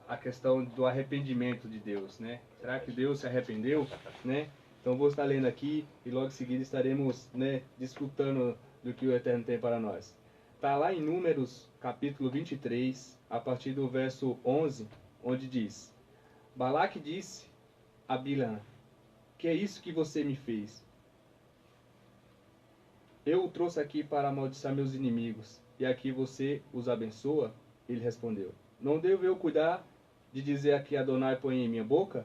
a questão do arrependimento de Deus, né? Será que Deus se arrependeu, né? Então vou estar lendo aqui e logo em seguida estaremos, né, desfrutando do que o Eterno tem para nós. Está lá em Números, capítulo 23, a partir do verso 11, onde diz: Balaque disse a Bilã: que é isso que você me fez? Eu o trouxe aqui para amaldiçoar meus inimigos, e aqui você os abençoa? Ele respondeu: Não devo eu cuidar de dizer aqui Adonai põe em minha boca?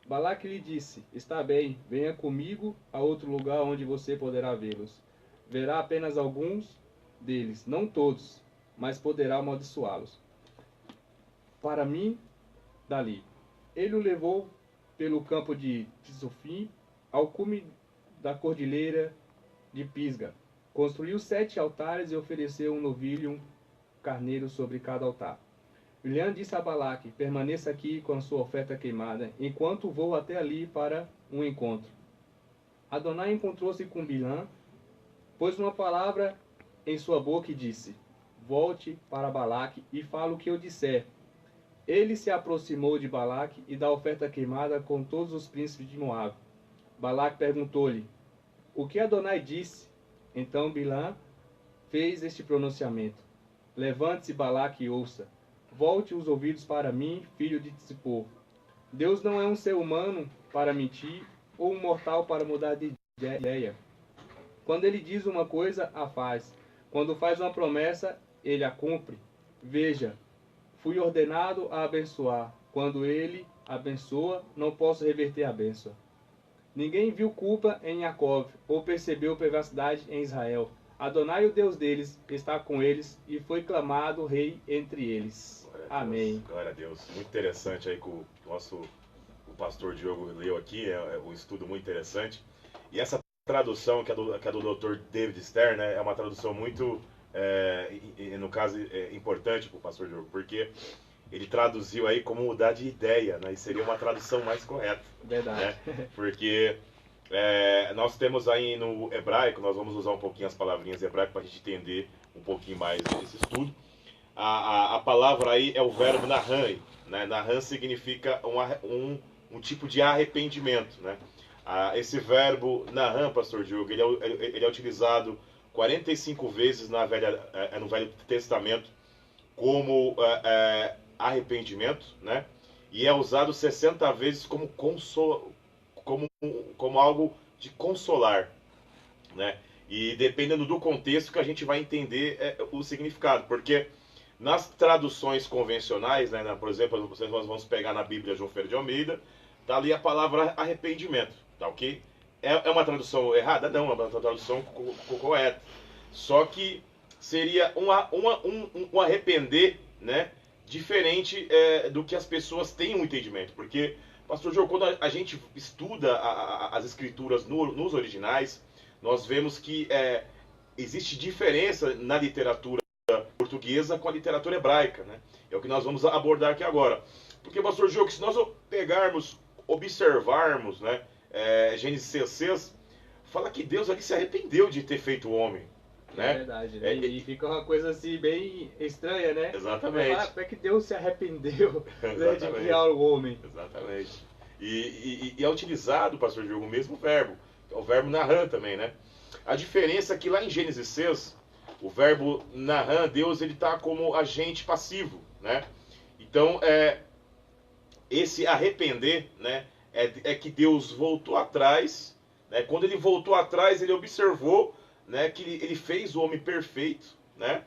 Balaque lhe disse: Está bem, venha comigo a outro lugar onde você poderá vê-los. Verá apenas alguns deles, não todos, mas poderá amaldiçoá-los. Para mim, dali. Ele o levou pelo campo de Tisofim ao cume da cordilheira de Pisga. Construiu 7 altares e ofereceu um novilho e um carneiro sobre cada altar. Bilhã disse a Balaque: permaneça aqui com a sua oferta queimada, enquanto vou até ali para um encontro. Adonai encontrou-se com Bilhã, pôs uma palavra em sua boca e disse: volte para Balaque e fala o que eu disser. Ele se aproximou de Balaque e da oferta queimada com todos os príncipes de Moabe. Balaque perguntou-lhe: o que Adonai disse? Então Bilhã fez este pronunciamento: levante-se, Balaque, e ouça. Volte os ouvidos para mim, filho de Tzipor. Deus não é um ser humano para mentir, ou um mortal para mudar de ideia. Quando ele diz uma coisa, a faz. Quando faz uma promessa, ele a cumpre. Veja, fui ordenado a abençoar. Quando ele abençoa, não posso reverter a bênção. Ninguém viu culpa em Jacó, ou percebeu perversidade em Israel. Adonai, o Deus deles, está com eles, e foi clamado rei entre eles. Amém. Glória a Deus. Muito interessante aí que o pastor Diogo leu aqui, é um estudo muito interessante. E essa tradução que é do Dr. David Stern, né, é uma tradução muito, no caso, importante para o pastor Diogo, porque ele traduziu aí como mudar de ideia, né, e seria uma tradução mais correta. Verdade. Né, porque nós temos aí no hebraico, nós vamos usar um pouquinho as palavrinhas hebraicas para a gente entender um pouquinho mais esse estudo. A palavra aí é o verbo nahan, né? Nahan significa um tipo de arrependimento, né? Esse verbo nahan, pastor Diogo, ele é utilizado 45 vezes no Velho Testamento como arrependimento, né? E é usado 60 vezes como algo de consolar, né? E dependendo do contexto que a gente vai entender o significado, porque nas traduções convencionais, né, por exemplo, nós vamos pegar na Bíblia João Ferreira de Almeida, tá ali a palavra arrependimento, tá ok? É uma tradução errada? Não, é uma tradução correta. Só que seria um arrepender, né, diferente do que as pessoas têm um entendimento. Porque, pastor João, quando a gente estuda as escrituras nos originais, nós vemos que existe diferença na literatura portuguesa com a literatura hebraica, né? É o que nós vamos abordar aqui agora. Porque, pastor Diogo, se nós observarmos, né, Gênesis 6, fala que Deus ali se arrependeu de ter feito o homem. Né? É verdade, né? E fica uma coisa assim bem estranha, né? Exatamente. Como é que Deus se arrependeu, né, de criar o homem? Exatamente. E é utilizado, pastor Diogo, o mesmo verbo, que é o verbo nahan também, né? A diferença é que lá em Gênesis 6, o verbo nahan, Deus, ele está como agente passivo, né? Então, esse arrepender, né, é que Deus voltou atrás, né? Quando ele voltou atrás, ele observou, né, que ele fez o homem perfeito, né?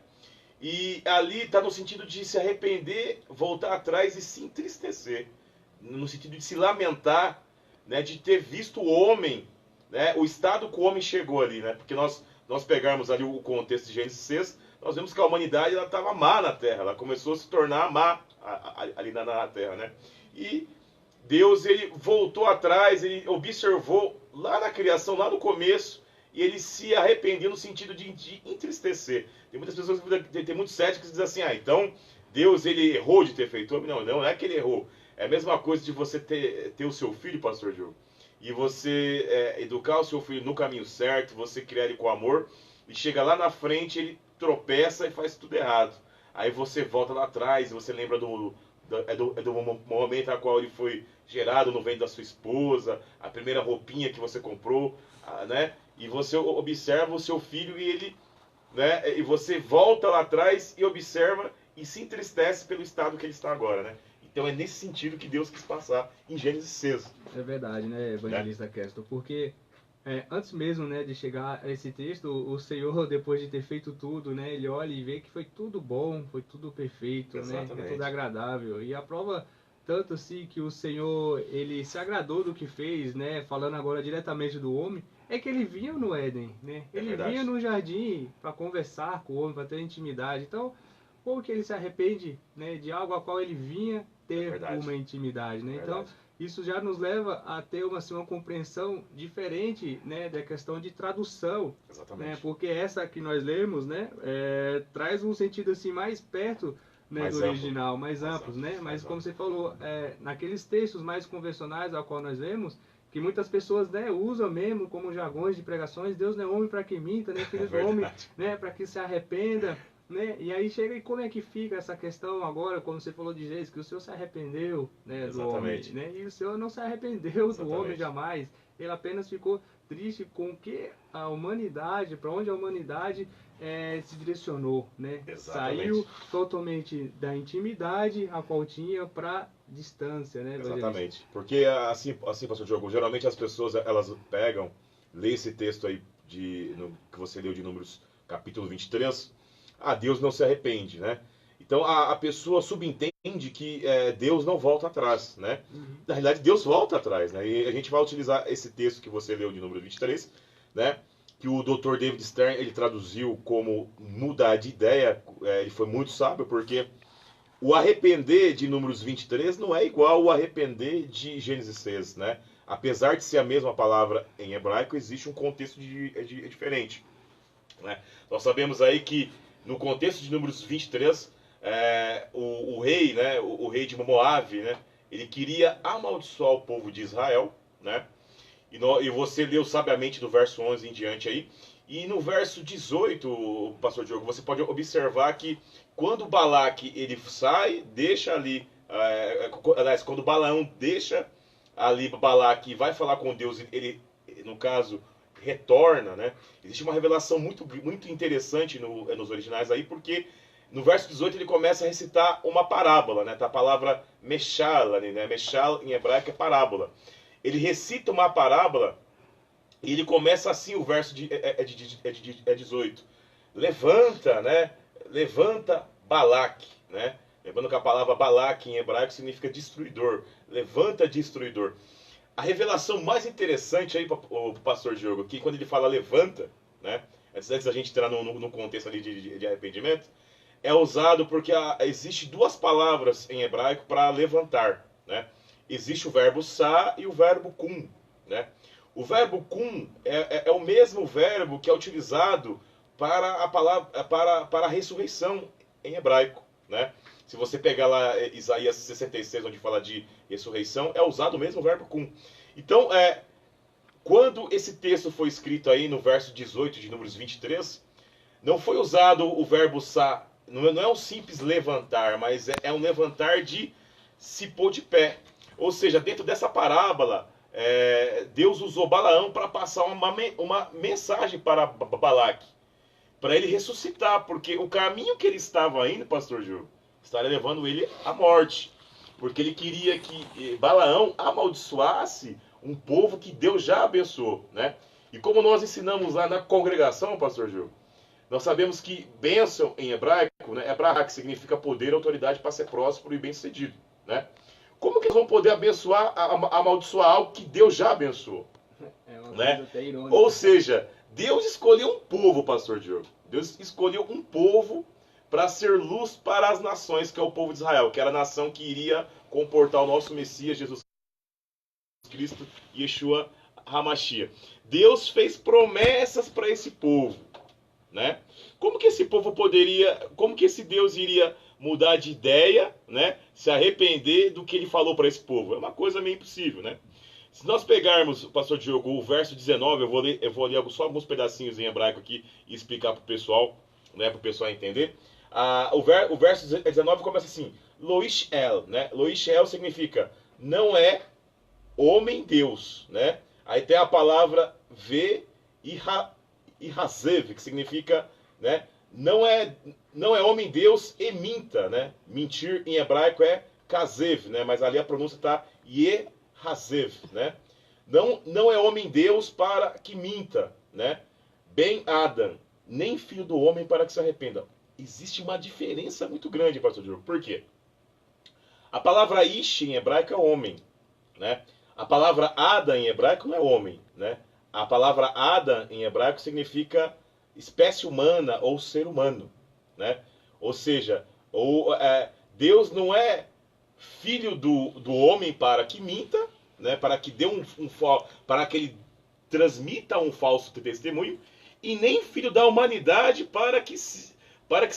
E ali está no sentido de se arrepender, voltar atrás e se entristecer, no sentido de se lamentar, né, de ter visto o homem, né, o estado que o homem chegou ali, né? Porque nós pegarmos ali o contexto de Gênesis 6, nós vemos que a humanidade estava má na Terra, ela começou a se tornar má ali na Terra, né? E Deus, ele voltou atrás, ele observou lá na criação, lá no começo, e ele se arrependeu no sentido de entristecer. Tem muitas pessoas, tem muitos céticos que dizem assim, então Deus, ele errou de ter feito homem. Não é que ele errou. É a mesma coisa de você ter o seu filho, pastor Diogo, e você educar o seu filho no caminho certo, você criar ele com amor, e chega lá na frente, ele tropeça e faz tudo errado. Aí você volta lá atrás, você lembra do do momento a qual ele foi gerado no ventre da sua esposa, a primeira roupinha que você comprou, né? E você observa o seu filho e ele, né? E você volta lá atrás e observa e se entristece pelo estado que ele está agora, né? Então é nesse sentido que Deus quis passar em Gênesis 6. É verdade, né, evangelista Keston? Porque antes mesmo, né, de chegar a esse texto, o Senhor, depois de ter feito tudo, né, ele olha e vê que foi tudo bom, foi tudo perfeito, né, é tudo agradável. E a prova, tanto assim, que o Senhor, ele se agradou do que fez, né, falando agora diretamente do homem, é que ele vinha no Éden, né? Ele vinha no jardim para conversar com o homem, para ter intimidade. Então, como que ele se arrepende, né, de algo a qual ele vinha ter uma intimidade, né? Então, isso já nos leva a ter uma compreensão diferente, né, da questão de tradução. Exatamente. Né? Porque essa que nós lemos, né, traz um sentido assim mais perto, né, mais do amplo. Original, mais amplos, né? Mas como você falou, naqueles textos mais convencionais ao qual nós lemos, que muitas pessoas, né, usam mesmo como jargões de pregações, Deus não é homem para que minta, né, filho do homem, né, para que se arrependa. Né? E aí chega, e como é que fica essa questão agora, como você falou de Jesus, que o Senhor se arrependeu, né, do homem, né? E o Senhor não se arrependeu do homem jamais, ele apenas ficou triste com que a humanidade, para onde a humanidade se direcionou, né? Saiu totalmente da intimidade a qual tinha para distância, né? Exatamente, porque assim, pastor Diogo, geralmente as pessoas, elas pegam, lê esse texto aí que você leu de Números, capítulo 23, Deus não se arrepende, né? Então a pessoa subentende que Deus não volta atrás, né? Na realidade, Deus volta atrás, né? E a gente vai utilizar esse texto que você leu de número 23, né? Que o Dr. David Stern, ele traduziu como mudar de ideia. Ele foi muito sábio, porque o arrepender de Números 23 não é igual o arrepender de Gênesis 6, né? Apesar de ser a mesma palavra em hebraico, existe um contexto diferente, né? Nós sabemos aí que no contexto de Números 23, o rei, né, o rei de Moabe, né, ele queria amaldiçoar o povo de Israel, né, e você leu sabiamente do verso 11 em diante aí, e no verso 18, pastor Diogo, você pode observar que quando Balaque ele sai, deixa ali, aliás, quando Balaão deixa ali Balaque e vai falar com Deus, ele, no caso, retorna, né? Existe uma revelação muito, muito interessante nos originais aí, porque no verso 18 ele começa a recitar uma parábola, né? Tá a palavra meshal, né? Meshal em hebraico é parábola. Ele recita uma parábola e ele começa assim, o verso de 18. Levanta, né? Levanta Balaque, né? Lembrando que a palavra Balaque em hebraico significa destruidor. Levanta, destruidor. A revelação mais interessante aí, o pastor Diogo, que quando ele fala levanta, né, antes da gente entrar no contexto ali de arrependimento, é usado porque existe duas palavras em hebraico para levantar, né? Existe o verbo sa e o verbo kum, né? O verbo kum é o mesmo verbo que é utilizado para a palavra para a ressurreição em hebraico, né? Se você pegar lá Isaías 66, onde fala de ressurreição, é usado o mesmo verbo kum. Então, quando esse texto foi escrito aí no verso 18 de Números 23, não foi usado o verbo sa, não é um simples levantar, mas é um levantar de se pôr de pé. Ou seja, dentro dessa parábola, Deus usou Balaão para passar uma mensagem para Balaque, para ele ressuscitar, porque o caminho que ele estava indo, pastor Gil, estaria levando ele à morte, porque ele queria que Balaão amaldiçoasse um povo que Deus já abençoou, né? E como nós ensinamos lá na congregação, pastor Gil, nós sabemos que bênção em hebraico, né, é brahá, que significa poder, autoridade para ser próspero e bem-sucedido, né? Como que nós vamos poder amaldiçoar algo que Deus já abençoou? Né? Ou seja, Deus escolheu um povo, pastor Diogo. Deus escolheu um povo para ser luz para as nações, que é o povo de Israel, que era a nação que iria comportar o nosso Messias, Jesus Cristo, Yeshua HaMashiach. Deus fez promessas para esse povo, né? Como que esse povo como que esse Deus iria mudar de ideia, né? Se arrepender do que ele falou para esse povo? É uma coisa meio impossível, né? Se nós pegarmos, pastor Diogo, o verso 19, eu vou ler só alguns pedacinhos em hebraico aqui e explicar para o pessoal, né, para o pessoal entender. O verso 19 começa assim: Loishel, né? Loishel significa não é homem-deus, né? Aí tem a palavra ve e hazev, que significa, né? Não é homem-deus e minta, né? Mentir em hebraico é kazev, né? Mas ali a pronúncia está yehazev, né? Não é homem-deus para que minta, né? Ben Adam, nem filho do homem para que se arrependa. Existe uma diferença muito grande, pastor Diogo. Por quê? A palavra ish em hebraico é homem, né? A palavra Adam em hebraico não é homem, né? A palavra Adam em hebraico significa espécie humana ou ser humano, né? Ou seja, Deus não é filho do homem para que minta, né? Para que dê para que ele transmita um falso testemunho, e nem filho da humanidade para que se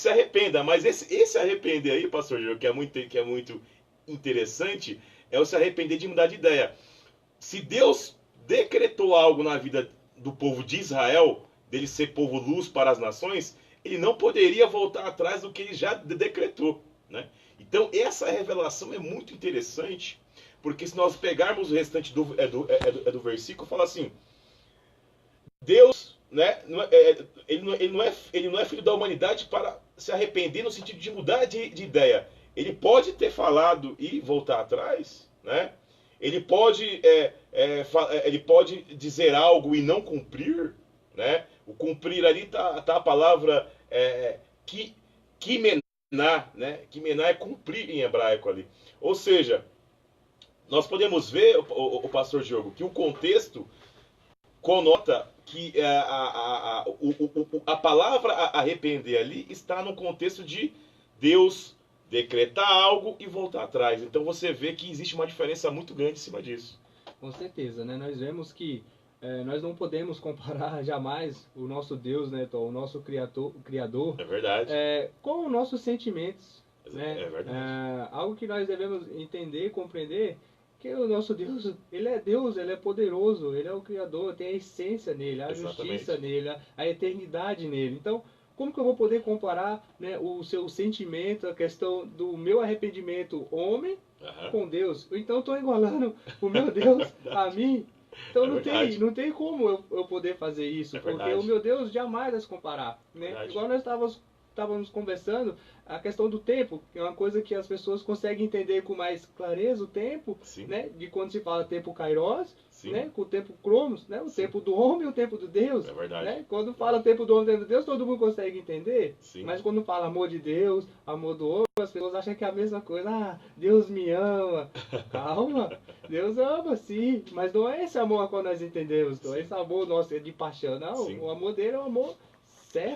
arrependa. Mas esse arrepender aí, pastor Gil, que é muito interessante, é o se arrepender de mudar de ideia. Se Deus decretou algo na vida do povo de Israel, dele ser povo luz para as nações, ele não poderia voltar atrás do que ele já decretou, né? Então essa revelação é muito interessante, porque se nós pegarmos o restante do versículo, fala assim: Deus, né, ele não é filho da humanidade para se arrepender no sentido de mudar de ideia. Ele pode ter falado e voltar atrás, né? Ele pode dizer algo e não cumprir, né? O cumprir ali tá a palavra kimená, né? Kimená é cumprir em hebraico ali. Ou seja, nós podemos ver, o pastor Diogo, que o contexto conota que a palavra arrepender ali está no contexto de Deus decretar algo e voltar atrás. Então você vê que existe uma diferença muito grande em cima disso. Com certeza, né? Nós vemos que nós não podemos comparar jamais o nosso Deus, né, o nosso Criador, É verdade. Com os nossos sentimentos. Né? É verdade. Algo que nós devemos entender, compreender, que o nosso Deus, ele é poderoso, ele é o Criador, tem a essência nele, a justiça nele, a eternidade nele. Então, como que eu vou poder comparar, né, o seu sentimento, a questão do meu arrependimento homem com Deus? Então, estou igualando o meu Deus a mim. Então, não tem como eu poder fazer isso, porque o meu Deus jamais vai se comparar. Né? Igual nós estávamos conversando, a questão do tempo, que é uma coisa que as pessoas conseguem entender com mais clareza, o tempo, né? De quando se fala tempo kairos, né? Com o tempo cronos, né? O tempo do homem e o tempo do Deus. É verdade. Né? Quando fala tempo do homem e tempo do Deus, todo mundo consegue entender. Mas quando fala amor de Deus, amor do homem, as pessoas acham que é a mesma coisa. Ah, Deus me ama. Calma, Deus ama sim, mas não é esse amor quando nós entendemos, não é esse amor nosso de paixão, não. O amor dele é um amor certo.